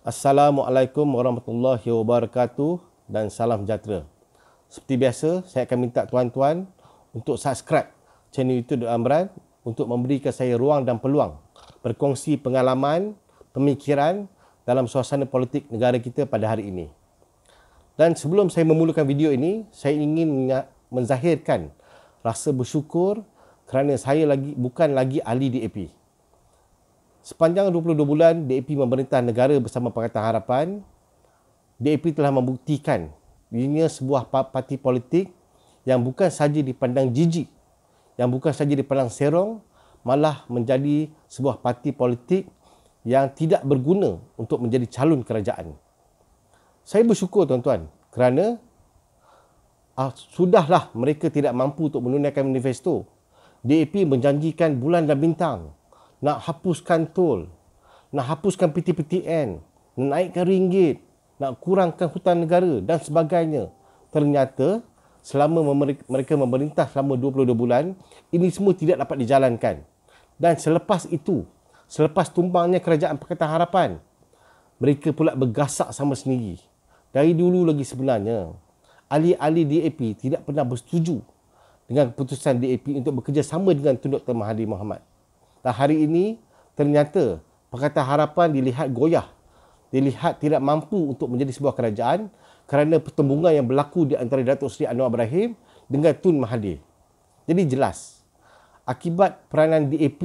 Assalamualaikum warahmatullahi wabarakatuh dan salam sejahtera. Seperti biasa, saya akan minta tuan-tuan untuk subscribe channel YouTube Dr. Amran untuk memberikan saya ruang dan peluang berkongsi pengalaman, pemikiran dalam suasana politik negara kita pada hari ini. Dan sebelum saya memulakan video ini, saya ingin menzahirkan rasa bersyukur kerana saya bukan lagi ahli DAP. Sepanjang 22 bulan DAP memerintah negara bersama Pakatan Harapan, DAP telah membuktikan dirinya sebuah parti politik yang bukan sahaja dipandang jijik, yang bukan sahaja dipandang serong, malah menjadi sebuah parti politik yang tidak berguna untuk menjadi calon kerajaan. Saya bersyukur tuan-tuan kerana sudahlah mereka tidak mampu untuk menunaikan manifesto. DAP menjanjikan bulan dan bintang, nak hapuskan tol, nak hapuskan PTPTN, nak naikkan ringgit, nak kurangkan hutan negara dan sebagainya. Ternyata selama mereka memerintah selama 22 bulan, ini semua tidak dapat dijalankan. Dan selepas itu, selepas tumbangnya kerajaan Pakatan Harapan, mereka pula bergasak sama sendiri. Dari dulu lagi sebenarnya, ahli-ahli DAP tidak pernah bersetuju dengan keputusan DAP untuk bekerjasama dengan Tun Dr. Mahathir Mohamad. Dan hari ini, ternyata Pakatan Harapan dilihat goyah. Dilihat tidak mampu untuk menjadi sebuah kerajaan kerana pertembungan yang berlaku di antara Datuk Seri Anwar Ibrahim dengan Tun Mahathir. Jadi jelas, akibat peranan DAP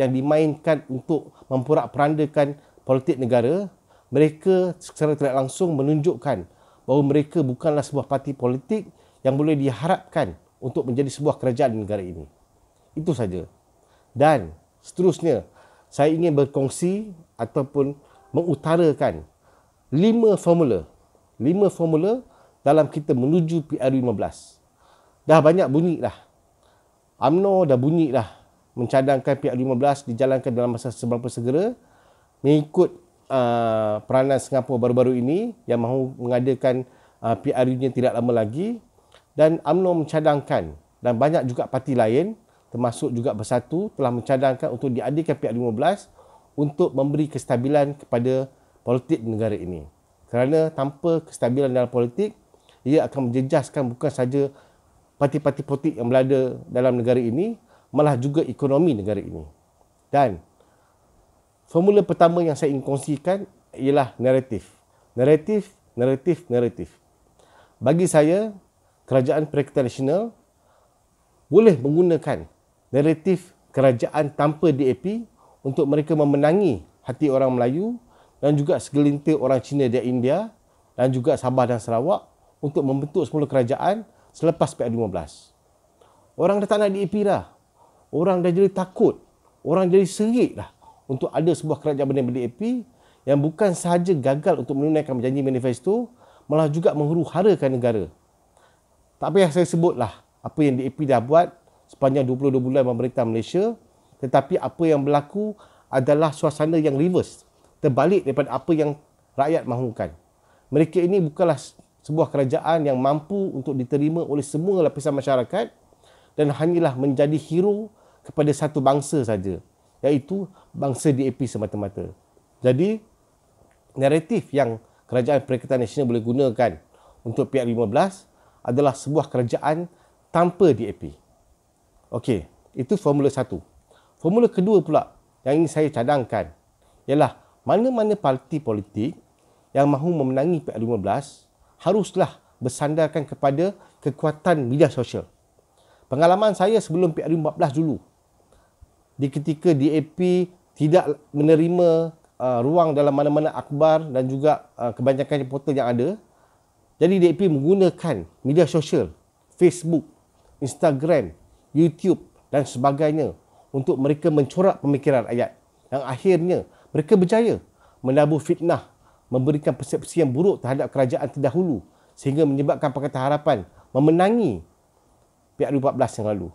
yang dimainkan untuk memporak-perandakan politik negara, mereka secara tidak langsung menunjukkan bahawa mereka bukanlah sebuah parti politik yang boleh diharapkan untuk menjadi sebuah kerajaan di negara ini. Itu saja. Dan seterusnya, saya ingin berkongsi ataupun mengutarakan 5 formula. 5 formula dalam kita menuju PR15. Dah banyak bunyi dah. UMNO dah bunyi dah mencadangkan PR15 dijalankan dalam masa segera mengikut peranan Singapura baru-baru ini yang mahu mengadakan PRU-nya tidak lama lagi. Dan UMNO mencadangkan dan banyak juga parti lain termasuk juga Bersatu telah mencadangkan untuk diadakan PR15 untuk memberi kestabilan kepada politik negara ini. Kerana tanpa kestabilan dalam politik, ia akan menjejaskan bukan sahaja parti-parti politik yang berada dalam negara ini, malah juga ekonomi negara ini. Dan formula pertama yang saya ingin kongsikan ialah naratif. Naratif. Bagi saya, Kerajaan Perikatan Nasional boleh menggunakan naratif kerajaan tanpa DAP untuk mereka memenangi hati orang Melayu dan juga segelintir orang Cina dan India dan juga Sabah dan Sarawak untuk membentuk semula kerajaan selepas PR15. Orang dah tak nak DAP dah. Orang dah jadi takut. Orang jadi serik dah untuk ada sebuah kerajaan ber-DAP yang bukan sahaja gagal untuk menunaikan janji manifesto, malah juga menghuru-harakan negara. Tak payah saya sebutlah apa yang DAP dah buat sepanjang 22 bulan memerintah Malaysia, tetapi apa yang berlaku adalah suasana yang reverse, terbalik daripada apa yang rakyat mahukan. Mereka ini bukanlah sebuah kerajaan yang mampu untuk diterima oleh semua lapisan masyarakat dan hanyalah menjadi hero kepada satu bangsa saja, iaitu bangsa DAP semata-mata. Jadi, naratif yang Kerajaan Perikatan Nasional boleh gunakan untuk PR15 adalah sebuah kerajaan tanpa DAP. Okey, itu formula 1. Formula kedua pula yang ingin saya cadangkan ialah mana-mana parti politik yang mahu memenangi PR15 haruslah bersandarkan kepada kekuatan media sosial. Pengalaman saya sebelum PR15 dulu, di ketika DAP tidak menerima ruang dalam mana-mana akhbar dan juga kebanyakan reporter yang ada, jadi DAP menggunakan media sosial, Facebook, Instagram, YouTube dan sebagainya untuk mereka mencorak pemikiran rakyat. Yang akhirnya mereka berjaya menabur fitnah, memberikan persepsi yang buruk terhadap kerajaan terdahulu sehingga menyebabkan Pakatan Harapan memenangi PR14 yang lalu.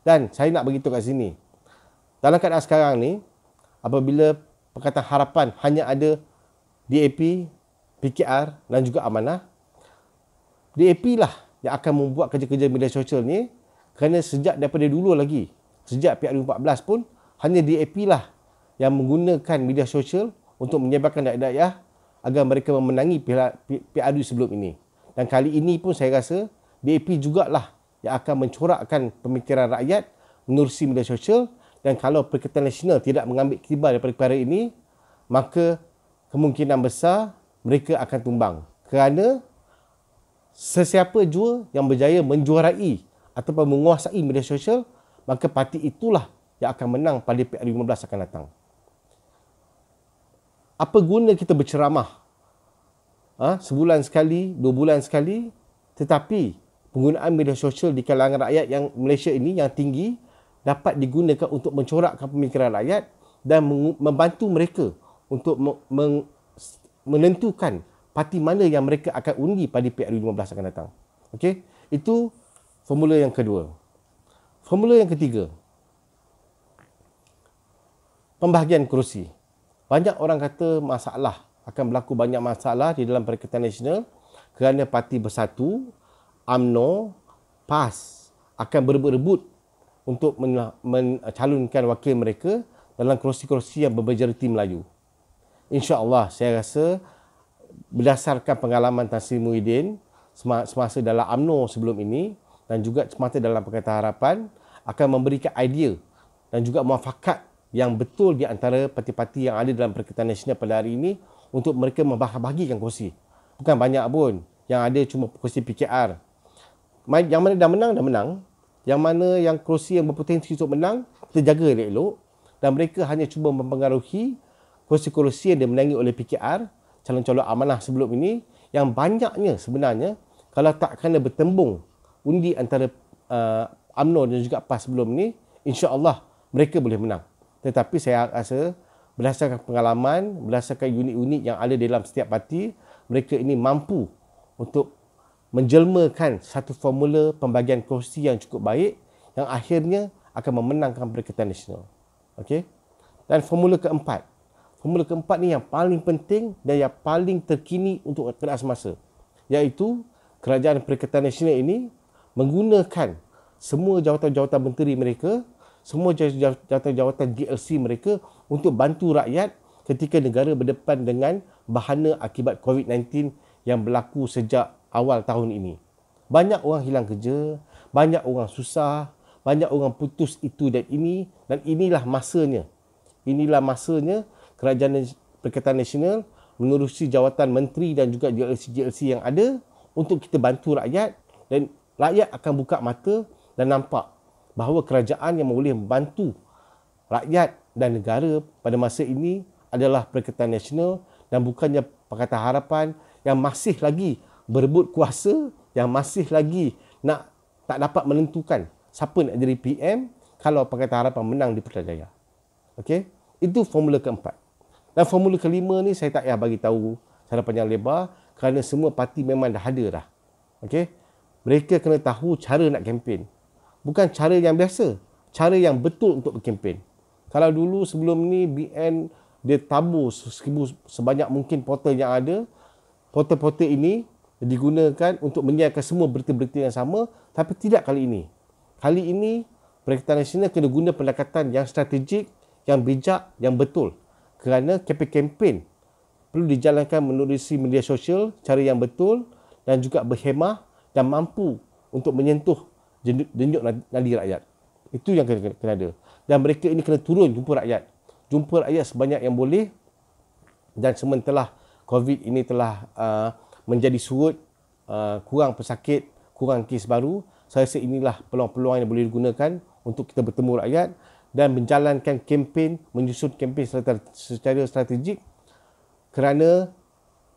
Dan saya nak beritahu kat sini, dalam keadaan sekarang ni, apabila Pakatan Harapan hanya ada DAP, PKR dan juga Amanah, DAP lah yang akan membuat kerja-kerja media sosial ni. Kerana sejak daripada dulu lagi, sejak PR14 pun, hanya DAP lah yang menggunakan media sosial untuk menyebarkan dakwah agar mereka memenangi PRU sebelum ini. Dan kali ini pun saya rasa DAP jugalah yang akan mencorakkan pemikiran rakyat menerusi media sosial, dan kalau Perikatan Nasional tidak mengambil iktibar daripada perkara ini, maka kemungkinan besar mereka akan tumbang. Kerana sesiapa jua yang berjaya menjuarai ataupun menguasai media sosial, maka parti itulah yang akan menang pada PRU 15 akan datang. Apa guna kita berceramah sebulan sekali, 2 bulan sekali, tetapi penggunaan media sosial di kalangan rakyat yang Malaysia ini yang tinggi dapat digunakan untuk mencorakkan pemikiran rakyat dan membantu mereka untuk menentukan parti mana yang mereka akan undi pada PRU 15 akan datang. Okey, itu formula yang kedua. Formula yang ketiga, pembahagian kerusi. Banyak orang kata akan berlaku banyak masalah di dalam Perikatan Nasional kerana parti Bersatu, UMNO, PAS akan berebut-rebut untuk mencalonkan wakil mereka dalam kerusi-kerusi yang bermajoriti Melayu. InsyaAllah, saya rasa berdasarkan pengalaman Tan Sri Muhyiddin semasa dalam UMNO sebelum ini dan juga semasa dalam Pakatan Harapan, akan memberikan idea dan juga muafakat yang betul di antara parti-parti yang ada dalam Perikatan Nasional pada hari ini untuk mereka membahagi-bahagikan kursi. Bukan banyak pun. Yang ada cuma kursi PKR. Yang mana dah menang. Yang mana yang kursi yang berpotensi untuk menang, kita jaga elok-elok. Dan mereka hanya cuba mempengaruhi kursi-kursi yang dimenangi oleh PKR, calon-calon amanah sebelum ini, yang banyaknya sebenarnya, kalau tak kena bertembung undi antara UMNO dan juga PAS sebelum ini, insya-Allah mereka boleh menang. Tetapi saya rasa berdasarkan pengalaman, berdasarkan unit-unit yang ada dalam setiap parti, mereka ini mampu untuk menjelmakan satu formula pembagian kursi yang cukup baik yang akhirnya akan memenangkan Perikatan Nasional. Okey? Dan formula keempat. Formula keempat ni yang paling penting dan yang paling terkini untuk keadaan semasa, iaitu kerajaan Perikatan Nasional ini menggunakan semua jawatan-jawatan menteri mereka, semua jawatan-jawatan GLC mereka untuk bantu rakyat ketika negara berdepan dengan bahana akibat COVID-19 yang berlaku sejak awal tahun ini. Banyak orang hilang kerja, banyak orang susah, banyak orang putus itu dan ini, dan inilah masanya. Inilah masanya kerajaan Perikatan Nasional menerusi jawatan menteri dan juga GLC yang ada untuk kita bantu rakyat, dan rakyat akan buka mata dan nampak bahawa kerajaan yang boleh membantu rakyat dan negara pada masa ini adalah Perikatan Nasional dan bukannya Pakatan Harapan yang masih lagi berebut kuasa, yang masih lagi tak dapat menentukan siapa nak jadi PM kalau Pakatan Harapan menang di Putrajaya. Okey? Itu formula keempat. Dan formula kelima ni saya tak payah bagi tahu secara panjang lebar kerana semua parti memang dah ada dah. Okey? Mereka kena tahu cara nak kempen. Bukan cara yang biasa, cara yang betul untuk berkempen. Kalau dulu sebelum ni BN dia tabur sebanyak mungkin portal yang ada, portal-portal ini digunakan untuk menyiarkan semua berita-berita yang sama, tapi tidak kali ini. Kali ini Perikatan Nasional kena guna pendekatan yang strategik, yang bijak, yang betul. Kerana kempen perlu dijalankan menerusi media sosial, cara yang betul dan juga berhemah dan mampu untuk menyentuh denyut nadi rakyat. Itu yang kena ada. Dan mereka ini kena turun jumpa rakyat. Jumpa rakyat sebanyak yang boleh. Dan sementara COVID ini telah menjadi surut, kurang pesakit, kurang kes baru, saya rasa inilah peluang-peluang yang boleh digunakan untuk kita bertemu rakyat dan menjalankan kempen, menyusun kempen secara strategik kerana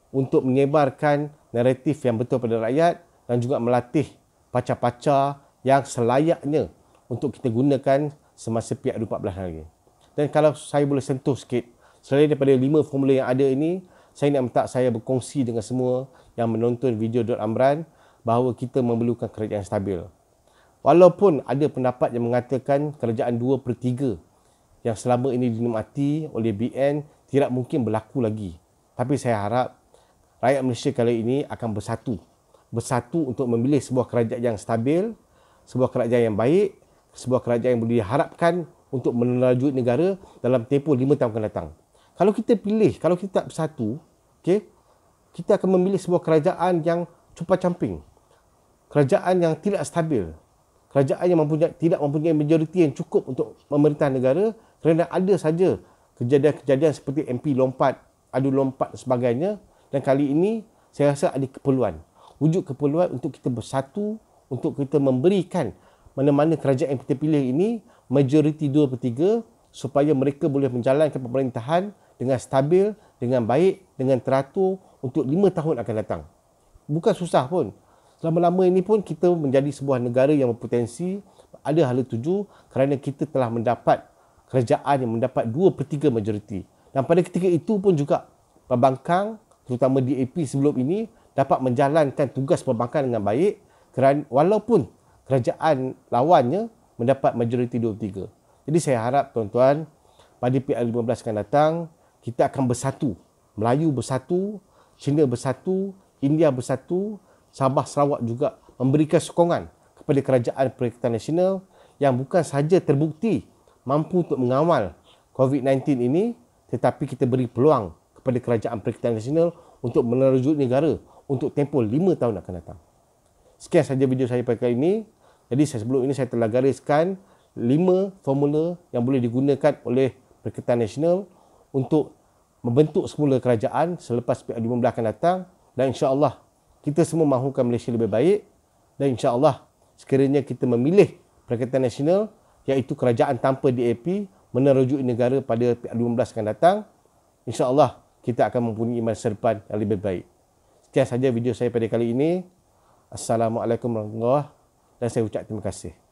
untuk menyebarkan naratif yang betul pada rakyat dan juga melatih pacar-pacar yang selayaknya untuk kita gunakan semasa PRU 14 hari. Dan kalau saya boleh sentuh sikit, selain daripada 5 formula yang ada ini, saya nak minta saya berkongsi dengan semua yang menonton video Dr. Amran bahawa kita memerlukan kerajaan stabil. Walaupun ada pendapat yang mengatakan kerajaan 2/3 yang selama ini dinikmati oleh BN tidak mungkin berlaku lagi. Tapi saya harap rakyat Malaysia kali ini akan bersatu. Bersatu untuk memilih sebuah kerajaan yang stabil, sebuah kerajaan yang baik, sebuah kerajaan yang boleh diharapkan untuk menerajui negara dalam tempoh 5 tahun akan datang. Kalau kita pilih, kalau kita tak bersatu, okey, kita akan memilih sebuah kerajaan yang cupa-camping, kerajaan yang tidak stabil, kerajaan yang tidak mempunyai majoriti yang cukup untuk memerintah negara, kerana ada saja kejadian-kejadian seperti MP lompat, adu lompat dan sebagainya. Dan kali ini saya rasa ada keperluan, wujud keperluan untuk kita bersatu, untuk kita memberikan mana-mana kerajaan yang kita pilih ini majoriti 2/3 supaya mereka boleh menjalankan pemerintahan dengan stabil, dengan baik, dengan teratur untuk 5 tahun akan datang. Bukan susah pun. Selama-lama ini pun kita menjadi sebuah negara yang berpotensi, ada hala tuju kerana kita telah mendapat kerajaan yang mendapat 2/3 majoriti. Dan pada ketika itu pun juga pembangkang, terutama DAP sebelum ini, dapat menjalankan tugas pembangkang dengan baik kerana walaupun kerajaan lawannya mendapat majoriti 2/3. Jadi saya harap tuan-tuan, pada PL15 akan datang, kita akan bersatu. Melayu bersatu, Cina bersatu, India bersatu, Sabah Sarawak juga memberikan sokongan kepada Kerajaan Perikatan Nasional yang bukan sahaja terbukti mampu untuk mengawal COVID-19 ini, tetapi kita beri peluang kepada Kerajaan Perikatan Nasional untuk meneruskan negara untuk tempoh 5 tahun akan datang. Sekian sahaja video saya pada kali ini. Jadi sebelum ini saya telah gariskan 5 formula yang boleh digunakan oleh Perikatan Nasional untuk membentuk semula kerajaan selepas PL15 akan datang, dan insya-Allah kita semua mahukan Malaysia lebih baik, dan insya-Allah sekiranya kita memilih Perikatan Nasional iaitu kerajaan tanpa DAP menerujui negara pada PL15 akan datang, insya-Allah kita akan mempunyai masa depan yang lebih baik. Sekian sahaja video saya pada kali ini. Assalamualaikum warahmatullahi wabarakatuh dan saya ucap terima kasih.